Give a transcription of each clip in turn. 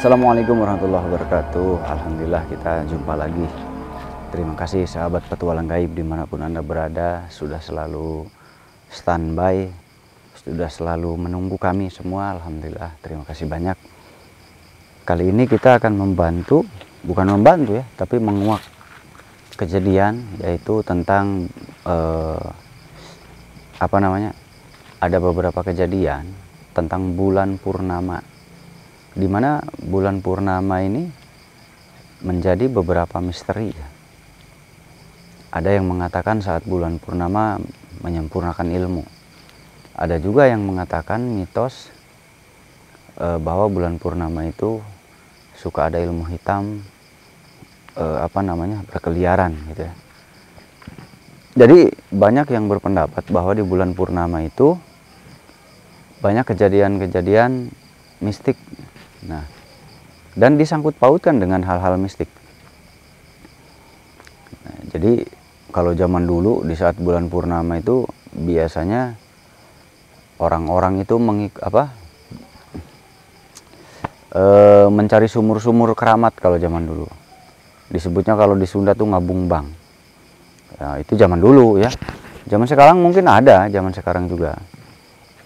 Assalamualaikum warahmatullahi wabarakatuh. Alhamdulillah kita jumpa lagi. Terima kasih sahabat petualang gaib dimanapun Anda berada, sudah selalu standby, sudah selalu menunggu kami semua. Alhamdulillah, terima kasih banyak. Kali ini kita akan bukan membantu ya, tapi menguak kejadian, yaitu tentang ada beberapa kejadian tentang bulan purnama, di mana bulan purnama ini menjadi beberapa misteri. Ada yang mengatakan saat bulan purnama menyempurnakan ilmu. Ada juga yang mengatakan mitos bahwa bulan purnama itu suka ada ilmu hitam berkeliaran gitu ya. Jadi banyak yang berpendapat bahwa di bulan purnama itu banyak kejadian-kejadian mistik. Nah, dan disangkut pautkan dengan hal-hal mistik. Nah, jadi kalau zaman dulu di saat bulan purnama itu biasanya orang-orang itu mencari sumur-sumur keramat kalau zaman dulu. Disebutnya kalau di Sunda tuh ngabung bang. Nah, itu zaman dulu ya. Zaman sekarang mungkin ada, zaman sekarang juga.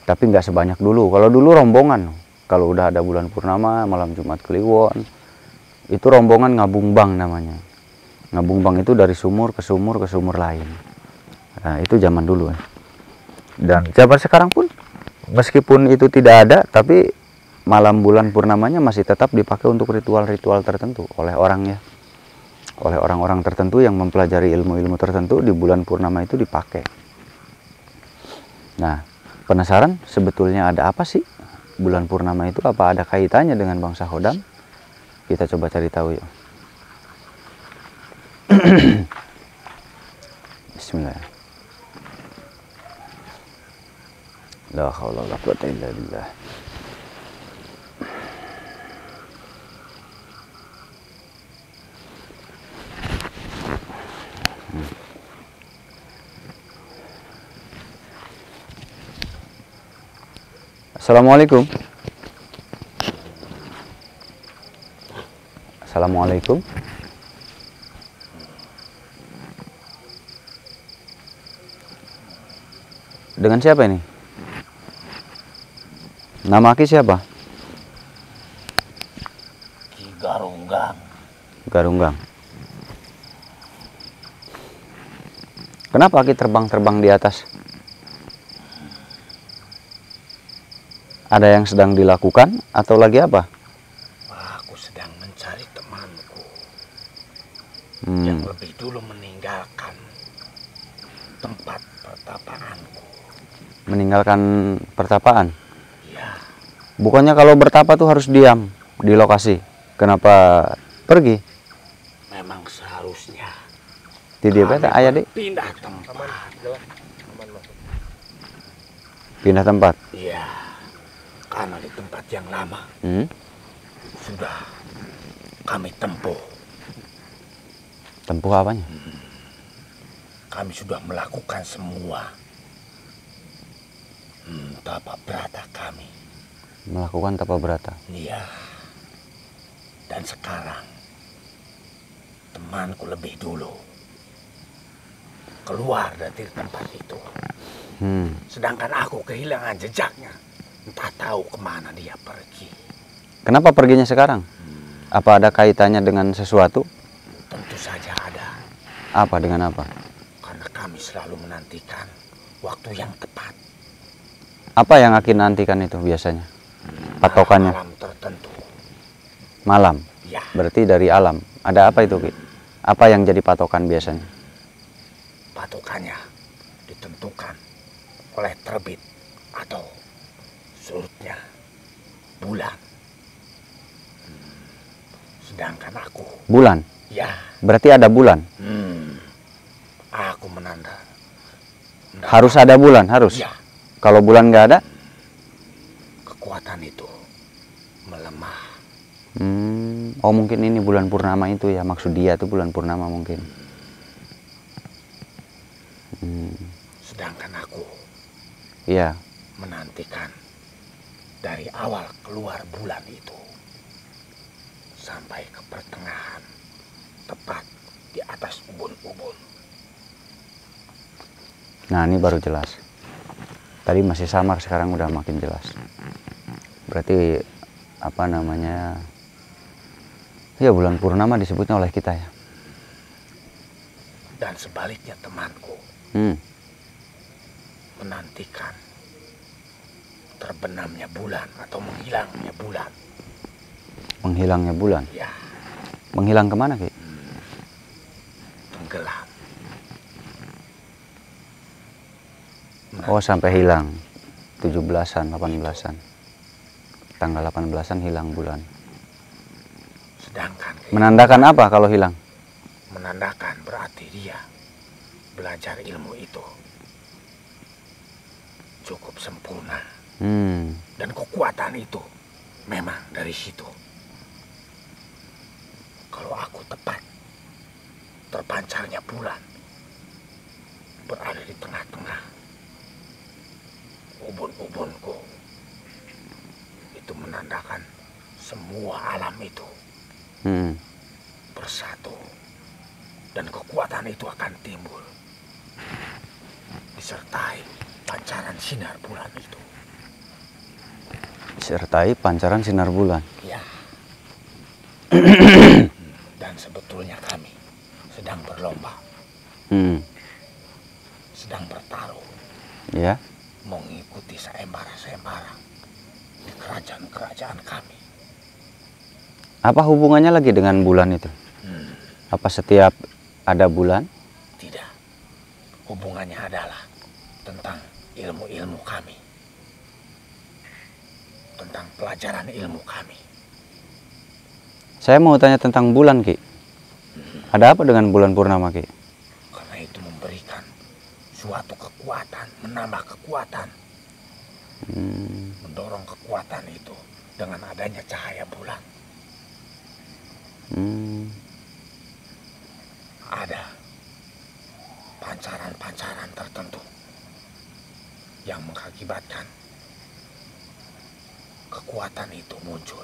Tapi nggak sebanyak dulu. Kalau dulu rombongan. Kalau udah ada bulan purnama, malam Jumat Kliwon, itu rombongan ngabung bang namanya. Ngabung bang itu dari sumur ke sumur ke sumur lain. Nah, itu zaman dulu ya. Dan zaman sekarang pun, meskipun itu tidak ada, tapi malam bulan purnamanya masih tetap dipakai untuk ritual-ritual tertentu oleh orang ya. Oleh orang-orang tertentu yang mempelajari ilmu-ilmu tertentu, di bulan purnama itu dipakai. Nah, penasaran sebetulnya ada apa sih bulan purnama itu? Apa ada kaitannya dengan bangsa Hodam? Kita coba cari tahu yuk. Bismillah. La haula wala quwwata illa billah. Assalamualaikum. Assalamualaikum. Dengan siapa ini? Nama Ki siapa? Ki Garunggang. Garunggang. Kenapa Ki terbang-terbang di atas? Ada yang sedang dilakukan atau lagi apa? Aku sedang mencari temanku yang lebih dulu meninggalkan tempat pertapaanku. Meninggalkan pertapaan? Ya. Bukannya kalau bertapa tuh harus diam di lokasi. Kenapa pergi? Memang seharusnya Tidak beta ayah deh. pindah tempat. Pindah tempat. Iya. Karena di tempat yang lama sudah kami tempuh. Tempuh apanya? Kami sudah melakukan semua tapa berata kami. Melakukan tapa berata. Iya. Dan sekarang temanku lebih dulu keluar dari tempat itu. Sedangkan aku kehilangan jejaknya. Entah tahu kemana dia pergi. Kenapa perginya sekarang? Apa ada kaitannya dengan sesuatu? Tentu saja ada. Apa dengan apa? Karena kami selalu menantikan waktu yang tepat. Apa yang Aki nantikan itu biasanya? Patokannya? Malam tertentu. Malam? Ya. Berarti dari alam. Ada apa itu Ki? Apa yang jadi patokan biasanya? Patokannya ditentukan oleh terbit atau surutnya bulan. Sedangkan aku. Bulan? Ya. Berarti ada bulan? Aku menanda. Harus ada bulan? Harus? Ya. Kalau bulan nggak ada? Kekuatan itu melemah. Oh mungkin ini bulan purnama itu ya. Maksud dia itu bulan purnama mungkin. Sedangkan aku. Iya. Menantikan dari awal keluar bulan itu. sampai ke pertengahan, tepat di atas ubun-ubun. Nah, ini baru jelas. Tadi masih samar, sekarang udah makin jelas. Berarti apa namanya? Ya, bulan purnama disebutnya oleh kita ya. Dan sebaliknya temanku menantikan terbenamnya bulan atau menghilangnya bulan. Menghilangnya bulan? Ya. Menghilang kemana, Ki? Tenggelam. Oh, sampai hilang 17-an, 18-an. Tanggal 18-an hilang bulan. Sedangkan Menandakan apa kalau hilang? menandakan berarti dia belajar ilmu itu cukup sempurna. Dan kekuatan itu memang dari situ. Kalau aku tepat, terpancarnya bulan berada di tengah-tengah ubun-ubunku. Itu menandakan semua alam itu bersatu. Dan kekuatan itu akan timbul disertai pancaran sinar bulan itu. Disertai pancaran sinar bulan. Ya. Dan sebetulnya kami sedang berlomba. Sedang bertaruh. Ya. Mengikuti sayembara-sayembara di kerajaan-kerajaan kami. Apa hubungannya lagi dengan bulan itu? Apa setiap ada bulan? Tidak. Hubungannya adalah tentang ilmu-ilmu kami. Tentang pelajaran ilmu kami. Saya mau tanya tentang bulan, Ki. Ada apa dengan bulan purnama, Ki? Karena itu memberikan suatu kekuatan, menambah kekuatan. Mendorong kekuatan itu dengan adanya cahaya bulan. Ada pancaran-pancaran tertentu yang mengakibatkan kekuatan itu muncul.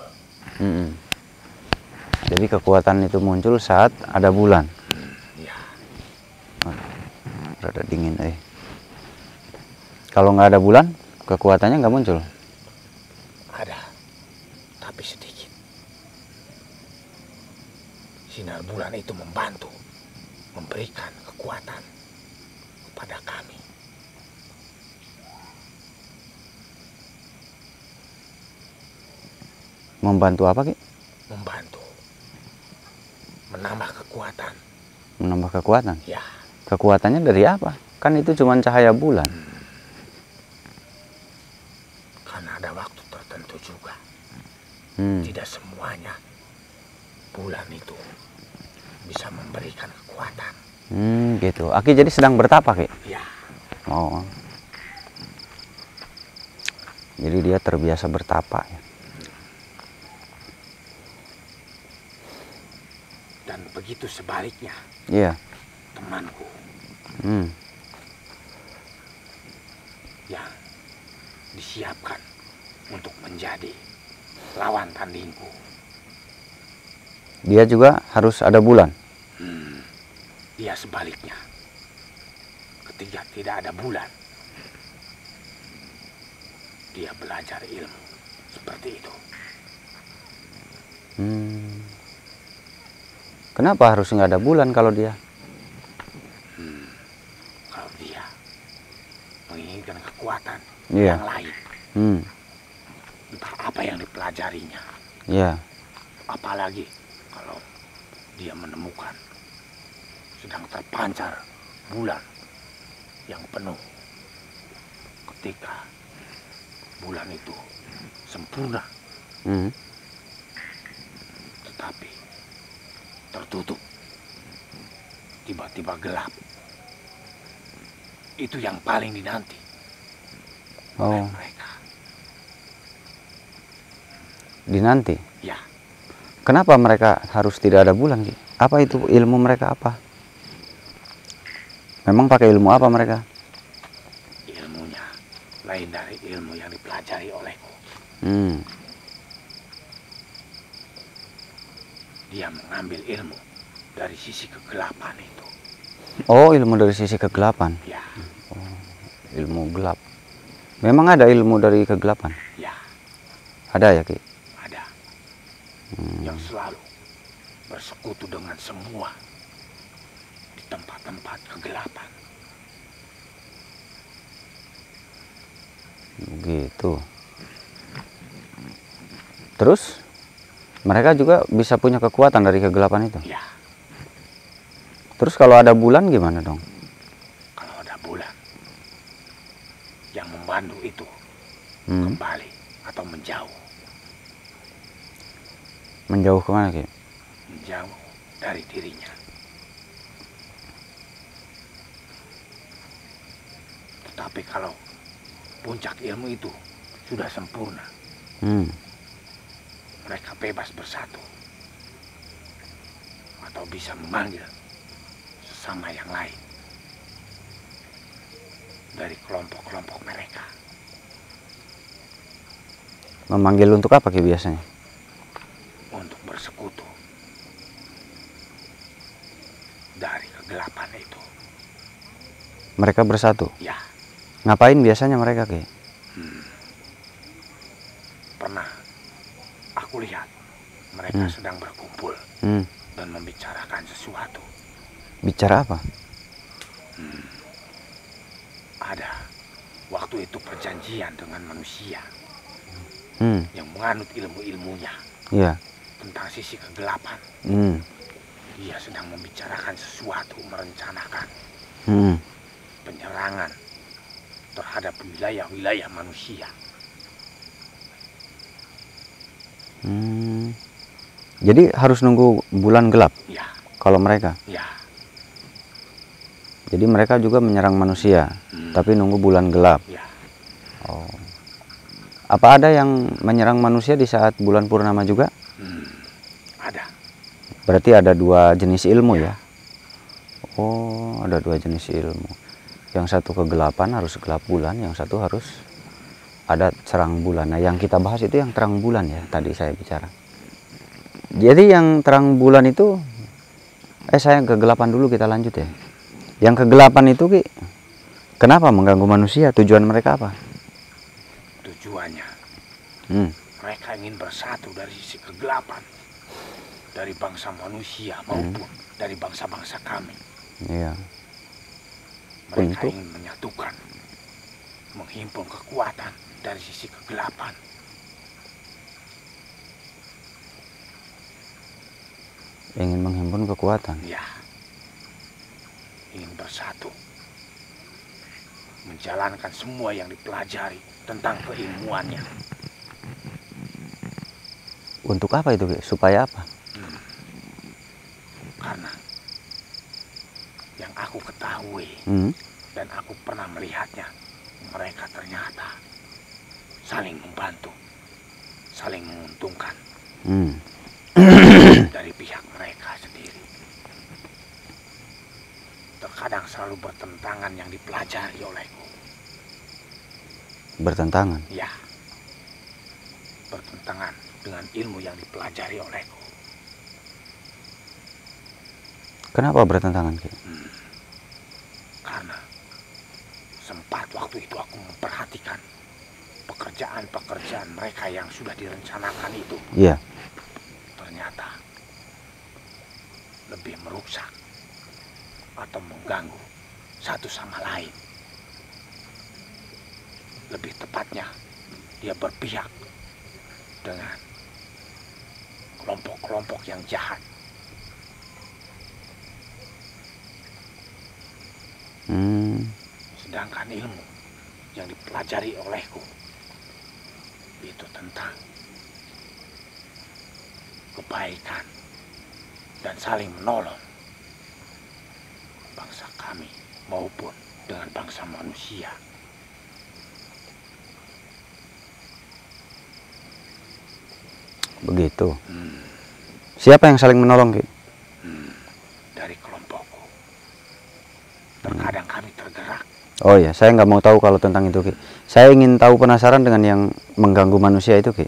Jadi kekuatan itu muncul saat ada bulan. Ya. Rada dingin, Kalau nggak ada bulan, kekuatannya nggak muncul. Ada, tapi sedikit. Sinar bulan itu membantu, memberikan kekuatan kepada kami. Membantu apa, Ki? Membantu menambah kekuatan. Menambah kekuatan? Ya. Kekuatannya dari apa? Kan itu cuma cahaya bulan. Karena ada waktu tertentu juga. Tidak semuanya bulan itu bisa memberikan kekuatan. Gitu. Aki jadi sedang bertapa, Ki? Ya. Oh. Jadi dia terbiasa bertapa ya. Dan begitu sebaliknya. Iya. Temanku. Yang disiapkan untuk menjadi lawan tandingku. Dia juga harus ada bulan. Dia sebaliknya. Ketika tidak ada bulan, dia belajar ilmu seperti itu. Kenapa harus nggak ada bulan kalau dia? Kalau dia menginginkan kekuatan Iya. yang lain, entah apa yang dipelajarinya. Iya. Apalagi kalau dia menemukan sedang terpancar bulan yang penuh. Ketika bulan itu sempurna, tetapi tertutup, tiba-tiba gelap. Itu yang paling dinanti oleh mereka. Dinanti? Ya. Kenapa mereka harus tidak ada bulan, Ki? Apa itu ilmu mereka apa? Memang pakai ilmu apa mereka? Ilmunya lain dari ilmu yang dipelajari olehku. dia mengambil ilmu dari sisi kegelapan itu. Oh, ilmu dari sisi kegelapan. Ya, Ilmu gelap. Memang ada ilmu dari kegelapan? ya, Ada ya, Ki? ada. Yang selalu bersekutu dengan semua di tempat-tempat kegelapan. Begitu. Terus mereka juga bisa punya kekuatan dari kegelapan itu. Ya, Terus kalau ada bulan gimana dong? kalau ada bulan yang membantu itu Hmm. kembali atau menjauh. Menjauh kemana, Ki? Menjauh dari dirinya. Tetapi kalau puncak ilmu itu sudah sempurna, Hmm. mereka bebas bersatu atau bisa memanggil sesama yang lain dari kelompok-kelompok mereka. Memanggil untuk apa, Ki, biasanya? Untuk bersekutu dari kegelapan itu. Mereka bersatu. Ya, Ngapain biasanya mereka, Ki? pernah aku lihat mereka sedang berkumpul Hmm. dan membicarakan sesuatu. Bicara apa? Ada waktu itu perjanjian dengan manusia Hmm. yang menganut ilmu-ilmunya Iya. tentang sisi kegelapan. Hmm. Dia sedang membicarakan sesuatu, merencanakan Hmm. penyerangan terhadap wilayah-wilayah manusia. Hmm. Jadi harus nunggu bulan gelap Ya, kalau mereka. ya, Jadi mereka juga menyerang manusia, tapi nunggu bulan gelap. ya. Oh. Apa ada yang menyerang manusia di saat bulan purnama juga? Ada. Berarti ada dua jenis ilmu ya? Oh, ada dua jenis ilmu. Yang satu kegelapan harus gelap bulan, yang satu harus ada terang bulan. Nah, yang kita bahas itu yang terang bulan ya, tadi saya bicara. Jadi yang terang bulan itu, saya kegelapan dulu, kita lanjut ya. Yang kegelapan itu, Ki, kenapa mengganggu manusia? Tujuan mereka apa? Tujuannya Hmm. mereka ingin bersatu dari sisi kegelapan, dari bangsa manusia maupun dari bangsa-bangsa kami. Iya. Mereka Untuk? ingin menyatukan, menghimpun kekuatan dari sisi kegelapan. Ingin menghimpun kekuatan. Ya, ingin bersatu, menjalankan semua yang dipelajari tentang keilmuannya. Untuk apa itu, Ki? Supaya apa? Karena yang aku ketahui Hmm. dan aku pernah melihatnya, mereka ternyata saling membantu, saling menguntungkan Hmm. dari pihak mereka sendiri. Terkadang selalu bertentangan yang dipelajari olehku. Bertentangan. Ya, bertentangan dengan ilmu yang dipelajari olehku. Kenapa bertentangan, Ki? Karena sempat waktu itu aku memperhatikan pekerjaan-pekerjaan mereka yang sudah direncanakan itu. Iya. Ternyata lebih merusak atau mengganggu satu sama lain. Lebih tepatnya, dia berpihak dengan kelompok-kelompok yang jahat. Hmm. Sedangkan ilmu yang dipelajari olehku itu tentang kebaikan dan saling menolong bangsa kami maupun dengan bangsa manusia. Begitu. Siapa yang saling menolong, Ki? Dari kelompokku. Terkadang kami tergerak. Oh ya, saya nggak mau tahu kalau tentang itu, Ki. Saya ingin tahu, penasaran dengan yang mengganggu manusia itu, Ki.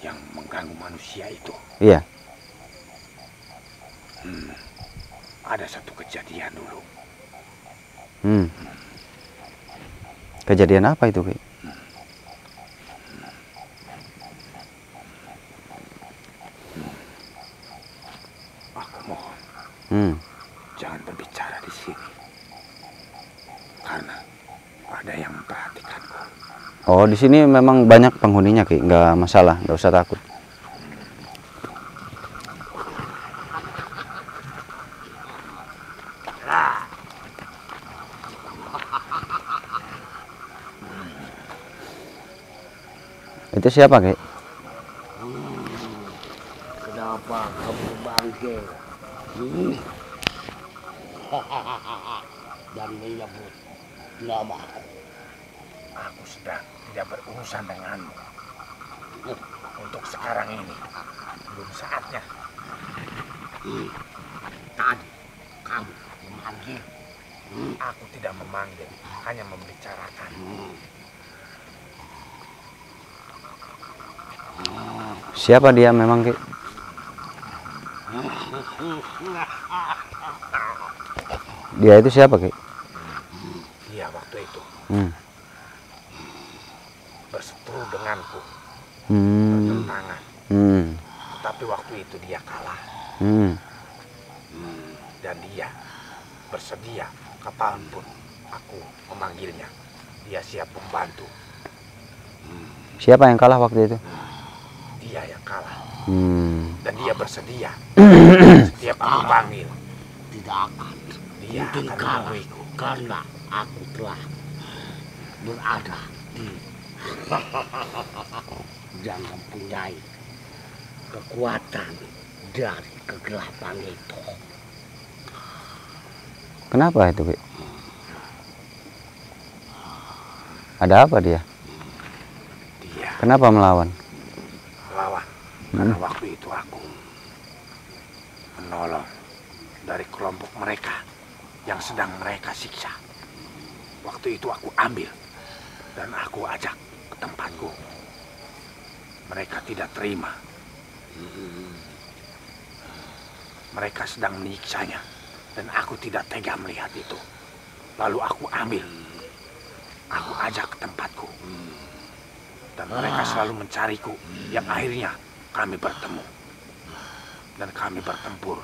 Yang mengganggu manusia itu Iya. Ada satu kejadian dulu. Kejadian apa itu, Ki? Aku mohon jangan berbicara di sini. Karena ada yang memperhatikanku. Oh, di sini memang banyak penghuninya, Ki. Nggak masalah, nggak usah takut. Itu siapa, Ki? Kenapa kamu bangkit dan menyebut nama aku? Aku sedang tidak berurusan denganmu. Untuk sekarang ini belum saatnya. Tadi kamu memanggil. Aku tidak memanggil, hanya membicarakan. Siapa dia memang, Ki? Dia itu siapa, Ki? Dia waktu itu berseteru denganku, bertentangan. Tapi waktu itu dia kalah. Dan dia bersedia kapanpun aku memanggilnya. Dia siap membantu. Siapa yang kalah waktu itu? Dia yang kalah. Dan dia bersedia. Setiap aku panggil, Tidak akan. dia Mungkin akan kalah menemuiku. karena aku telah berada di dan mempunyai kekuatan dari kegelapan itu. Kenapa itu, Ki? Ada apa dia? Dia Kenapa melawan? melawan. Karena waktu itu aku menolong dari kelompok mereka yang sedang mereka siksa. Waktu itu aku ambil dan aku ajak ke tempatku. Mereka tidak terima. Mereka sedang menyiksanya dan aku tidak tega melihat itu. Lalu aku ambil, aku ajak ke tempatku. Dan mereka selalu mencariku, yang akhirnya kami bertemu. Dan kami bertempur.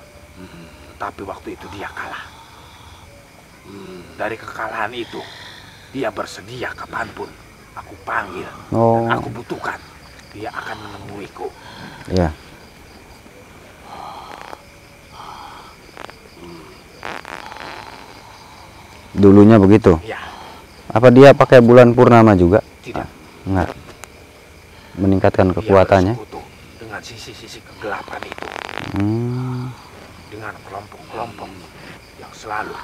Tapi waktu itu dia kalah. Dari kekalahan itu, dia bersedia kapanpun aku panggil dan aku butuhkan, dia akan menemuiku. Iya. Dulunya begitu. Ya, Apa dia pakai bulan purnama juga? tidak. Enggak. Meningkatkan kekuatannya. Dia bersekutu dengan sisi-sisi kegelapan itu. Dengan kelompok-kelompok yang selalu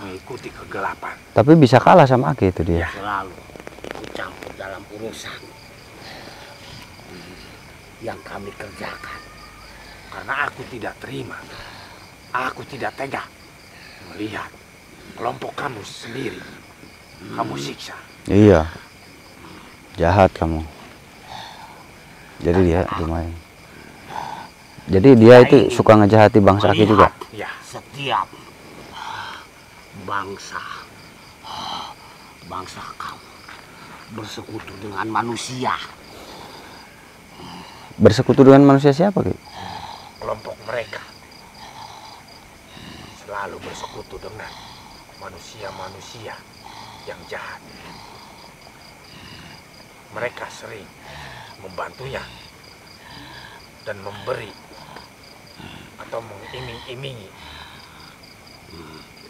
mengikuti kegelapan. Tapi bisa kalah sama Aki itu dia. Ya. Selalu ikut campur dalam urusan yang kami kerjakan. Karena aku tidak terima, aku tidak tega melihat kelompok kamu sendiri kamu siksa. Iya. Jahat kamu. Jadi dia lumayan. Jadi dia itu suka ngejahati bangsa Aki juga. Ya, Setiap bangsa kamu bersekutu dengan manusia. Bersekutu dengan manusia siapa, Ki? kelompok mereka selalu bersekutu dengan manusia-manusia yang jahat. Mereka sering membantunya dan memberi atau mengiming-imingi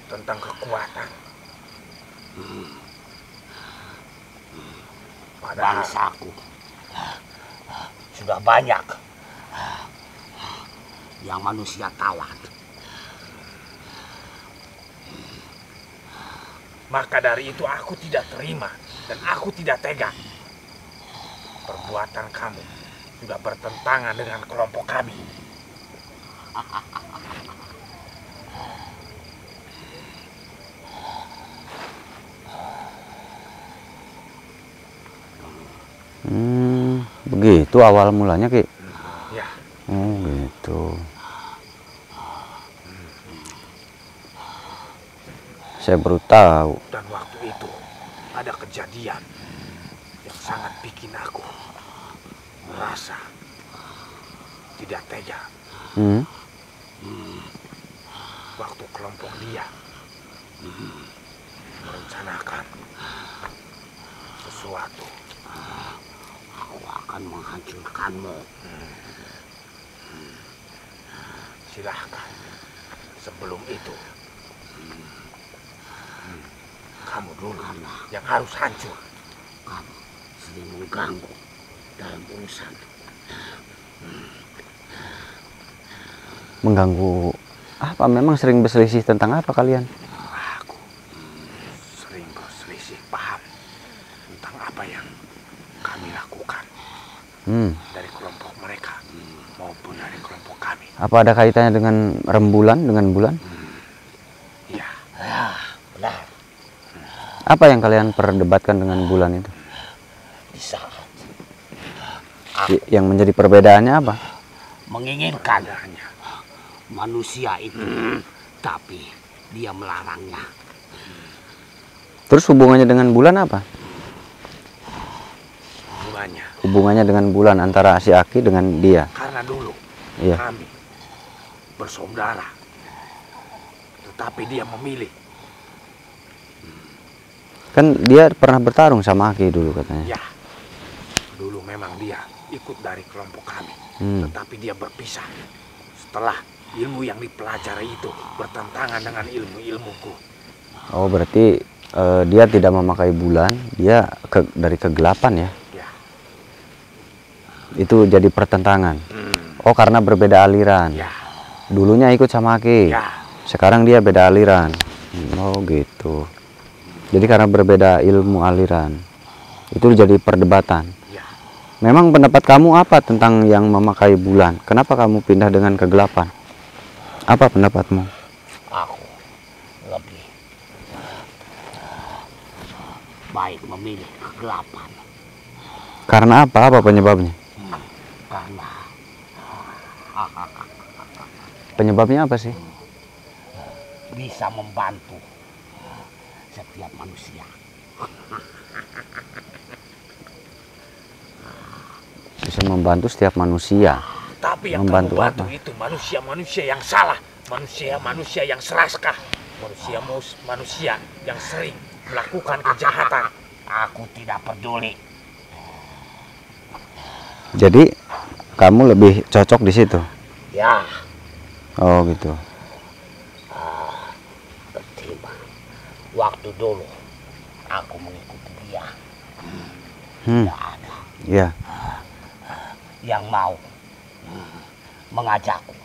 tentang kekuatan. Padahal Bangsaku sudah banyak yang manusia tawan. maka dari itu aku tidak terima dan aku tidak tega. Perbuatan kamu sudah bertentangan dengan kelompok kami. Begitu awal mulanya, Ki. Ya, Saya baru tahu. Dan waktu itu ada kejadian yang sangat bikin aku merasa tidak tega. Waktu kelompok dia merencanakan sesuatu. Aku akan menghancurkanmu. Silahkan. Sebelum itu, kamu dulu yang harus hancur. Kamu sering mengganggu dalam urusan. Mengganggu apa? Memang sering berselisih tentang apa kalian? Aku sering berselisih paham tentang apa yang kami lakukan dari kelompok mereka maupun dari kelompok kami. Apa ada kaitannya dengan rembulan, dengan bulan? Iya. Benar. Apa yang kalian perdebatkan dengan bulan itu? Di saat Yang menjadi perbedaannya apa? menginginkan Adanya. manusia itu, tapi dia melarangnya. Terus hubungannya dengan bulan apa? Hubungannya. Hubungannya dengan bulan antara si Aki dengan dia. Karena dulu Iya. kami bersaudara, tetapi dia memilih. Kan dia pernah bertarung sama Aki dulu katanya. Ya, dulu memang dia ikut dari kelompok kami, tetapi dia berpisah setelah ilmu yang dipelajari itu bertentangan dengan ilmu-ilmuku. Oh, berarti dia tidak memakai bulan, dia dari kegelapan ya. Ya. Itu jadi pertentangan. Oh, karena berbeda aliran. Ya. Dulunya ikut sama Aki. Ya. Sekarang dia beda aliran. Oh, gitu. Jadi karena berbeda ilmu aliran. Itu jadi perdebatan. Ya. Memang pendapat kamu apa tentang yang memakai bulan? Kenapa kamu pindah dengan kegelapan? Apa pendapatmu? Aku lebih baik memilih kegelapan. Karena apa? Apa penyebabnya? Karena Penyebabnya apa sih? bisa membantu setiap manusia. Bisa membantu setiap manusia. Tapi yang Membantu kamu bantu apa? itu manusia-manusia yang salah, manusia-manusia yang seraskah, manusia yang sering melakukan kejahatan. Aku tidak peduli. Jadi kamu lebih cocok di situ. Ya, Oh, gitu. ketimbang waktu dulu aku mengikuti dia. Tidak ada Ya. yang mau mengajakku.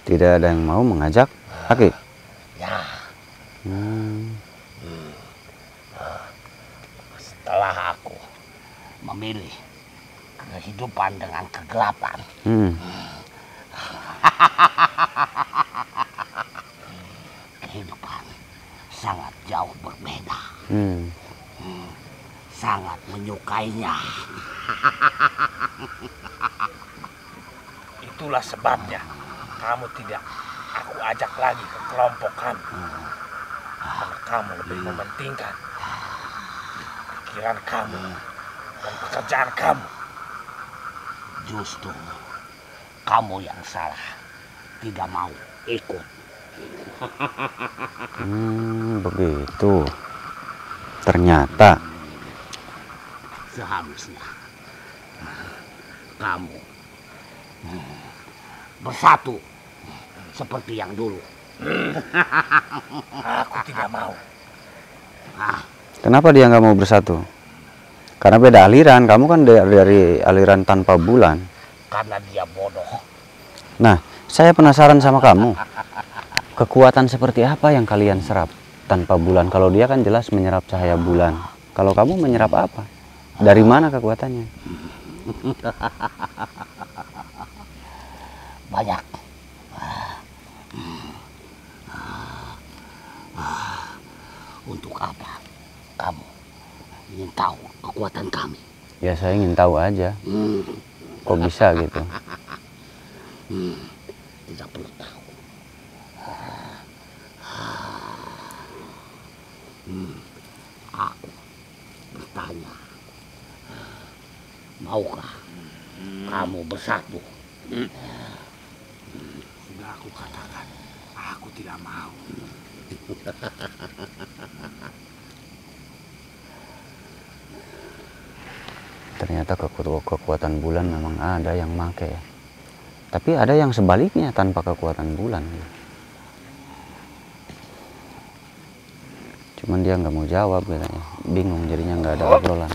Tidak ada yang mau mengajak Aki. Ya, Hmm. setelah aku memilih kehidupan dengan kegelapan, kehidupan sangat jauh berbeda. Sangat menyukainya. Itulah sebabnya kamu tidak aku ajak lagi ke kelompok kami. Karena kamu lebih mementingkan pikiran kamu dan pekerjaan kamu. Justru kamu yang salah, tidak mau ikut. Begitu. Ternyata. Seharusnya kamu bersatu seperti yang dulu. Aku tidak mau. Kenapa dia nggak mau bersatu? Karena beda aliran. Kamu kan dari aliran tanpa bulan. Karena dia bodoh. Nah, saya penasaran sama kamu. Kekuatan seperti apa yang kalian serap tanpa bulan? Kalau dia kan jelas menyerap cahaya bulan. Kalau kamu menyerap apa? Dari mana kekuatannya? Banyak. Untuk apa kamu ingin tahu kekuatan kami? Ya, saya ingin tahu aja. Kok bisa gitu? Tidak perlu tahu. Aku bertanya, maukah kamu bersatu? Sudah aku katakan, aku tidak mau. Ternyata kekuatan bulan memang ada yang make ya. Tapi ada yang sebaliknya tanpa kekuatan bulan. Cuman dia nggak mau jawab katanya, bingung jadinya nggak ada obrolan.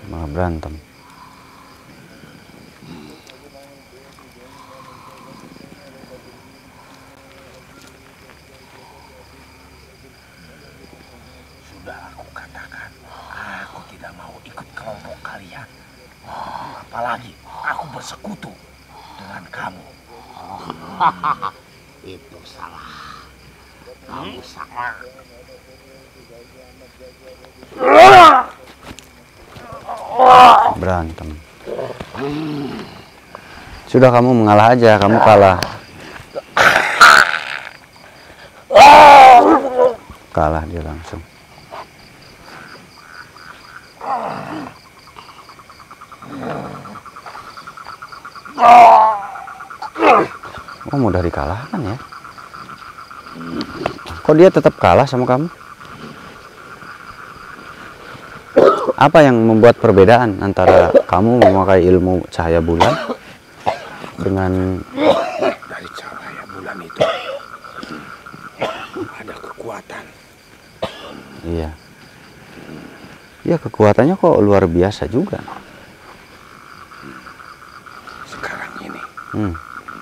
Malah berantem. Sudah aku katakan, aku tidak mau ikut kelompok kalian. Apalagi aku bersekutu dengan kamu. Itu salah. Kamu salah. Berantem. Sudah, kamu mengalah aja, kamu kalah. Kalah dia langsung. Oh, mudah dikalahkan ya. Kok dia tetap kalah sama kamu? Apa yang membuat perbedaan antara kamu memakai ilmu cahaya bulan dengan... Dari cahaya bulan itu ada kekuatan. Iya. Ya, kekuatannya kok luar biasa juga. Sekarang ini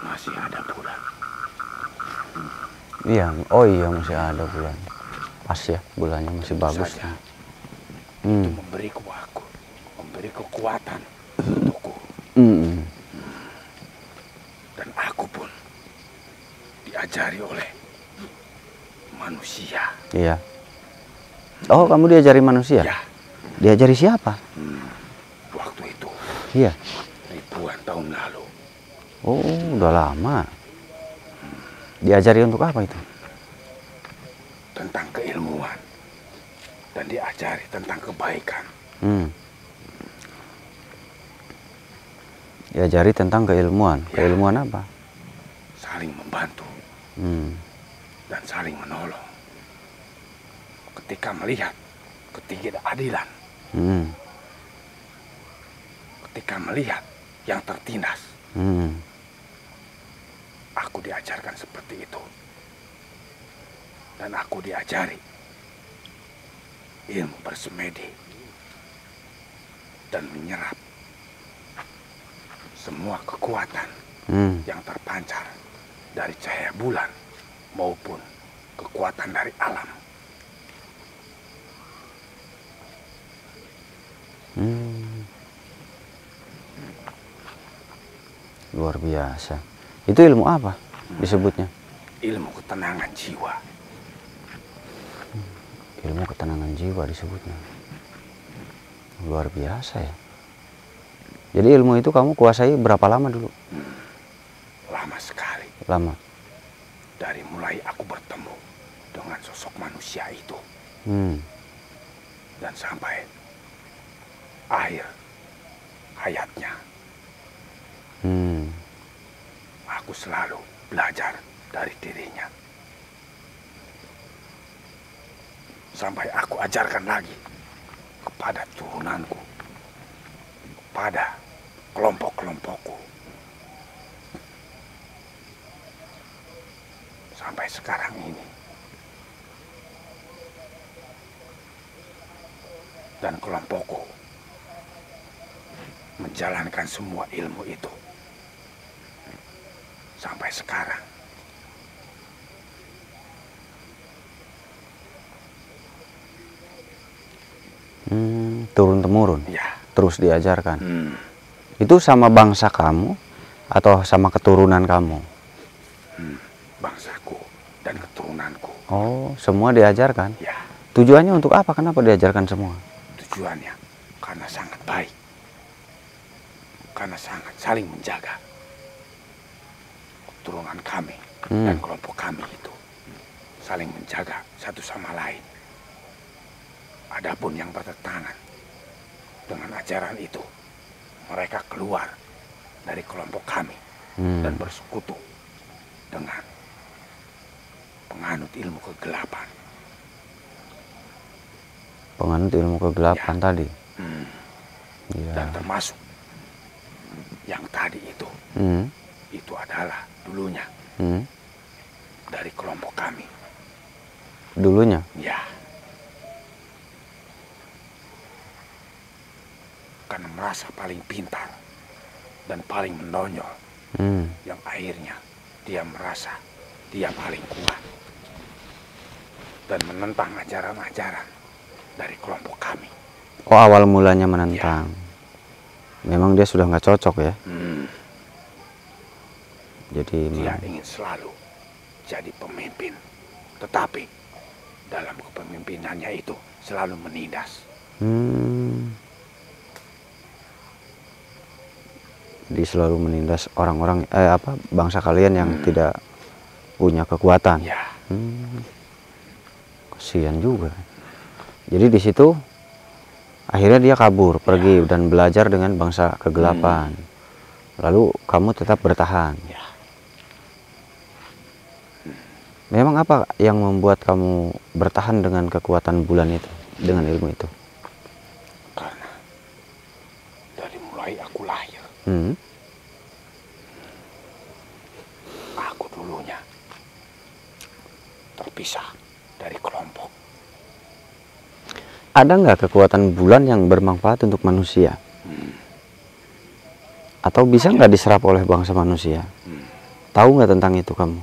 masih ada bulan. Iya, oh iya masih ada bulan. Pas ya, bulannya masih bagus. Saja itu memberi kekuatan untukku. Dan aku pun diajari oleh manusia. Iya. Oh, kamu diajari manusia? Ya, Diajari siapa? waktu itu Iya. ribuan tahun lalu. Oh, udah lama. Diajari untuk apa itu? Tentang keilmuan. Dan diajari tentang kebaikan. Diajari tentang keilmuan. Ya. Keilmuan apa? Saling membantu dan saling menolong. Ketika melihat ketidakadilan, ketika melihat yang tertindas, aku diajarkan seperti itu. Dan aku diajari ilmu bersemedi dan menyerap semua kekuatan yang terpancar dari cahaya bulan maupun kekuatan dari alam. Luar biasa. Itu ilmu apa disebutnya? Ilmu ketenangan jiwa. Ilmu ketenangan jiwa disebutnya. Luar biasa ya. Jadi ilmu itu kamu kuasai berapa lama dulu? Lama sekali. Lama. Dari mulai aku bertemu dengan sosok manusia itu. Dan sampai akhir hayatnya. Aku selalu belajar dari dirinya. Sampai aku ajarkan lagi kepada turunanku, kepada kelompok-kelompokku. Sampai sekarang ini. Dan kelompokku menjalankan semua ilmu itu. Sampai sekarang. Turun-temurun? Ya. Terus diajarkan? Itu sama bangsa kamu atau sama keturunan kamu? Bangsaku dan keturunanku. Oh, semua diajarkan? Ya. Tujuannya untuk apa? Kenapa diajarkan semua? Tujuannya karena sangat baik. Karena sangat saling menjaga. Keturunan kami dan kelompok kami itu saling menjaga satu sama lain. Adapun yang bertentangan dengan ajaran itu, mereka keluar dari kelompok kami dan bersekutu dengan penganut ilmu kegelapan. Penganut ilmu kegelapan tadi. Ya. Dan termasuk yang tadi itu, itu adalah dulunya dari kelompok kami. Dulunya? Ya. Karena merasa paling pintar dan paling menonjol, yang akhirnya dia merasa dia paling kuat dan menentang ajaran-ajaran dari kelompok kami. Oh, awal mulanya menentang. Ya. Memang dia sudah nggak cocok ya. Jadi dia ingin selalu jadi pemimpin, tetapi dalam kepemimpinannya itu selalu menindas. Jadi selalu menindas orang-orang bangsa kalian yang tidak punya kekuatan. Ya. Kasihan juga. Jadi di situ akhirnya dia kabur, pergi dan belajar dengan bangsa kegelapan. Lalu kamu tetap bertahan. Ya. Memang apa yang membuat kamu bertahan dengan kekuatan bulan itu, dengan ilmu itu? Karena dari mulai aku lahir, aku dulunya terpisah dari kelompok. Ada nggak kekuatan bulan yang bermanfaat untuk manusia? Atau bisa nggak diserap oleh bangsa manusia? Tahu nggak tentang itu kamu?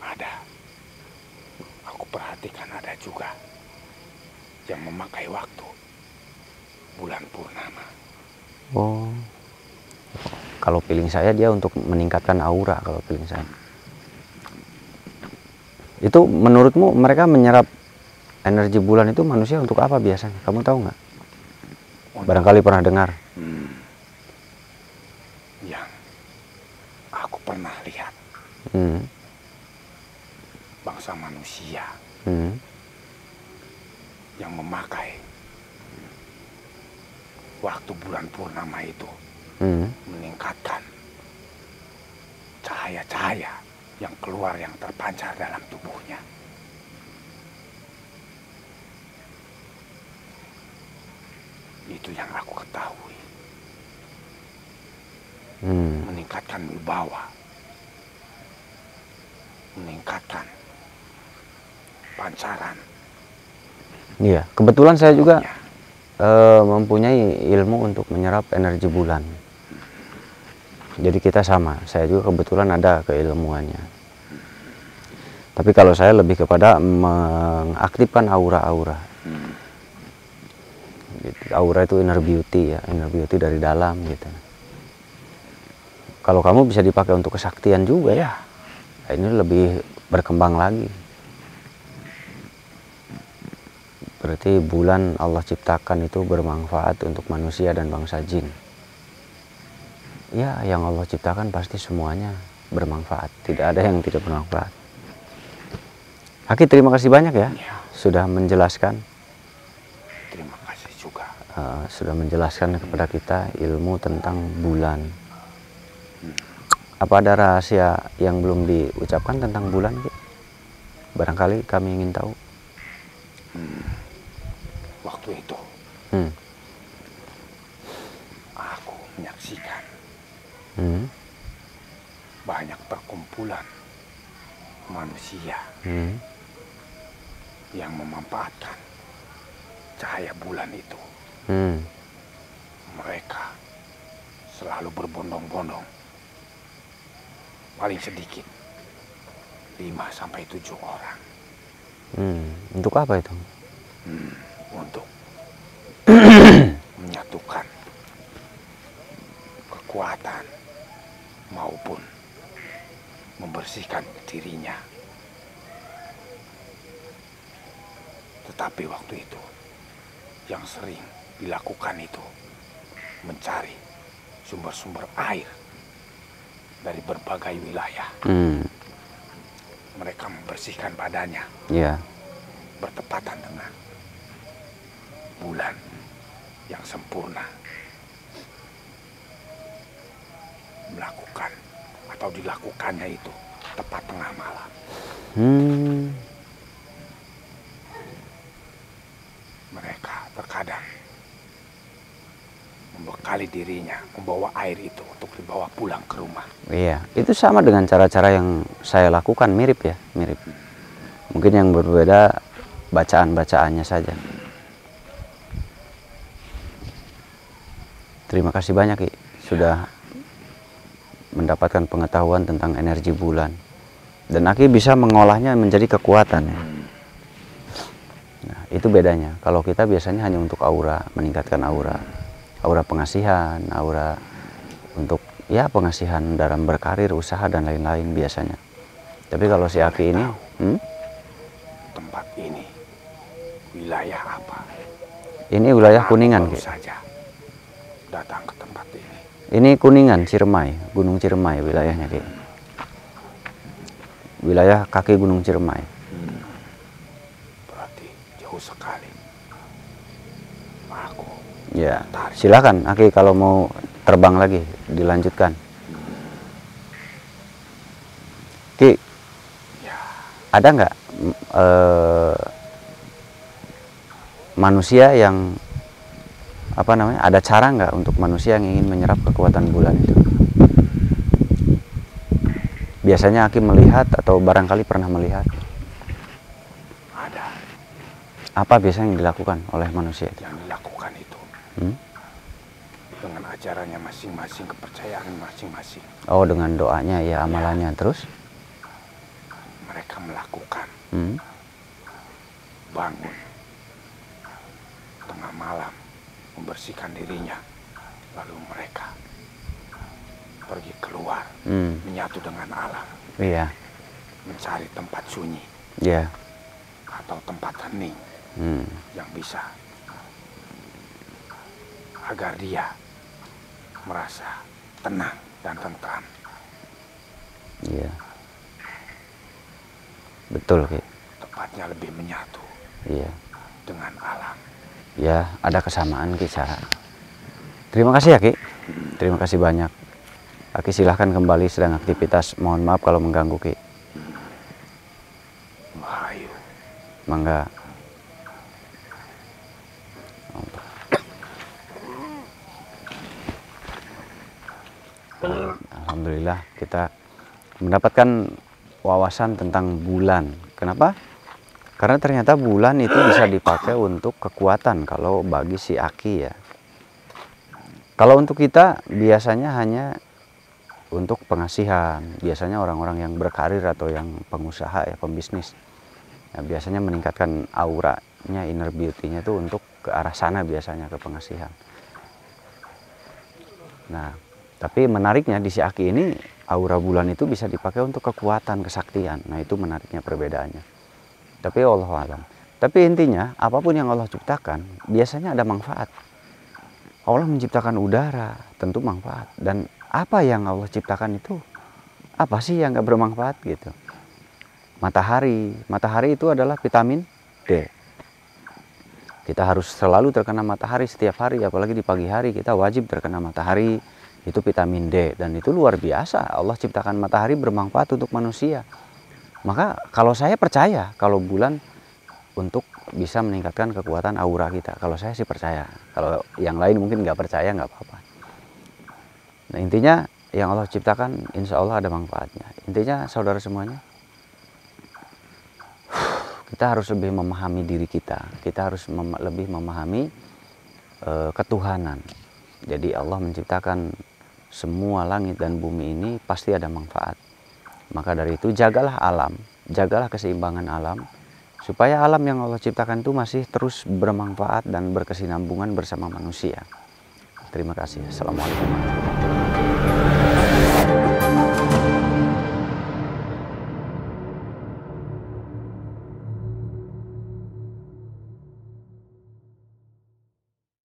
Ada. Aku perhatikan ada juga yang memakai waktu bulan purnama. Oh, kalau feeling saya dia untuk meningkatkan aura kalau feeling saya. Itu menurutmu mereka menyerap energi bulan itu manusia untuk apa biasanya? Kamu tahu nggak? Barangkali pernah dengar. Yang aku pernah lihat, bangsa manusia yang memakai waktu bulan purnama itu meningkatkan cahaya-cahaya yang keluar, yang terpancar dalam tubuhnya. Itu yang aku ketahui. Meningkatkan wibawa, meningkatkan pancaran. Iya, kebetulan saya juga mempunyai ilmu untuk menyerap energi bulan. Jadi kita sama, saya juga kebetulan ada keilmuannya. Tapi kalau saya lebih kepada mengaktifkan aura-aura. Aura itu inner beauty ya, inner beauty dari dalam gitu. Kalau kamu bisa dipakai untuk kesaktian juga ya, ini lebih berkembang lagi. Berarti bulan Allah ciptakan itu bermanfaat untuk manusia dan bangsa jin. Ya, yang Allah ciptakan pasti semuanya bermanfaat. Tidak ada yang tidak bermanfaat. Aki, terima kasih banyak ya, sudah menjelaskan. Terima kasih juga. Sudah menjelaskan kepada kita ilmu tentang bulan. Apa ada rahasia yang belum diucapkan tentang bulan? Barangkali kami ingin tahu. Waktu itu aku menyaksikan banyak perkumpulan manusia yang memanfaatkan cahaya bulan itu. Mereka selalu berbondong-bondong, paling sedikit 5-7 orang. Untuk apa itu? Untuk menyatukan kekuatan maupun membersihkan dirinya Tetapi waktu itu yang sering dilakukan itu mencari sumber-sumber air dari berbagai wilayah. Mereka membersihkan badannya. Iya. Bertepatan dengan bulan yang sempurna. Melakukan atau dilakukannya itu tepat tengah malam. Mereka terkadang membekali dirinya, membawa air itu untuk dibawa pulang ke rumah. Iya, itu sama dengan cara-cara yang saya lakukan, mirip ya, mirip. Mungkin yang berbeda bacaan-bacaannya saja. Terima kasih banyak Ki, sudah mendapatkan pengetahuan tentang energi bulan. Dan Aki bisa mengolahnya menjadi kekuatan ya. Nah, itu bedanya. Kalau kita biasanya hanya untuk aura, meningkatkan aura. Aura pengasihan, aura untuk ya pengasihan dalam berkarir, usaha dan lain-lain biasanya. Tapi kalau si Aki ini, tempat ini wilayah apa? Ini wilayah Kuningan, baru Ki. saja datang ke tempat ini. Ini Kuningan, Ciremai, Gunung Ciremai wilayahnya, Ki. Wilayah kaki Gunung Ciremai. Berarti jauh sekali. Aku Ya, silakan Aki kalau mau terbang lagi, dilanjutkan. Ki, ya, ada nggak manusia yang apa namanya? Ada cara nggak untuk manusia yang ingin menyerap kekuatan bulan itu? Biasanya Aki melihat atau barangkali pernah melihat. ada Apa biasanya yang dilakukan oleh manusia itu? yang dilakukan itu dengan ajarannya masing-masing, kepercayaan masing-masing. Oh, dengan doanya ya, amalannya. Terus? Mereka melakukan bangun tengah malam, membersihkan dirinya, lalu mereka pergi keluar, menyatu dengan alam, Iya, mencari tempat sunyi iya. atau tempat hening yang bisa agar dia merasa tenang dan tentram. Iya. Betul, Ki. Tepatnya lebih menyatu Iya. dengan alam. Ya, ada kesamaan Ki cara. Terima kasih ya Ki. Terima kasih banyak. Aki silahkan kembali, sedang aktivitas. Mohon maaf kalau mengganggu Ki. Mahayu. Mangga. Alhamdulillah kita mendapatkan wawasan tentang bulan. Kenapa? Karena ternyata bulan itu bisa dipakai untuk kekuatan kalau bagi si Aki ya. Kalau untuk kita biasanya hanya untuk pengasihan. Biasanya orang-orang yang berkarir atau yang pengusaha ya, pembisnis. Nah, biasanya meningkatkan auranya, inner beauty-nya itu untuk ke arah sana biasanya, ke pengasihan. Nah, tapi menariknya di si Aki ini aura bulan itu bisa dipakai untuk kekuatan, kesaktian. Nah, itu menariknya perbedaannya. Tapi Allah alam. Tapi intinya apapun yang Allah ciptakan biasanya ada manfaat. Allah menciptakan udara, tentu manfaat. Dan apa yang Allah ciptakan itu apa sih yang nggak bermanfaat gitu? Matahari itu adalah vitamin D. Kita harus selalu terkena matahari setiap hari, apalagi di pagi hari kita wajib terkena matahari. Itu vitamin D dan itu luar biasa. Allah ciptakan matahari bermanfaat untuk manusia. Maka kalau saya percaya kalau bulan untuk bisa meningkatkan kekuatan aura kita. Kalau saya sih percaya. Kalau yang lain mungkin nggak percaya, nggak apa-apa. Nah, intinya yang Allah ciptakan insya Allah ada manfaatnya. Intinya saudara semuanya, kita harus lebih memahami diri kita. Kita harus lebih memahami ketuhanan. Jadi Allah menciptakan semua langit dan bumi ini pasti ada manfaat. Maka dari itu jagalah alam, jagalah keseimbangan alam, supaya alam yang Allah ciptakan itu masih terus bermanfaat dan berkesinambungan bersama manusia. Terima kasih. Assalamualaikum warahmatullahi wabarakatuh.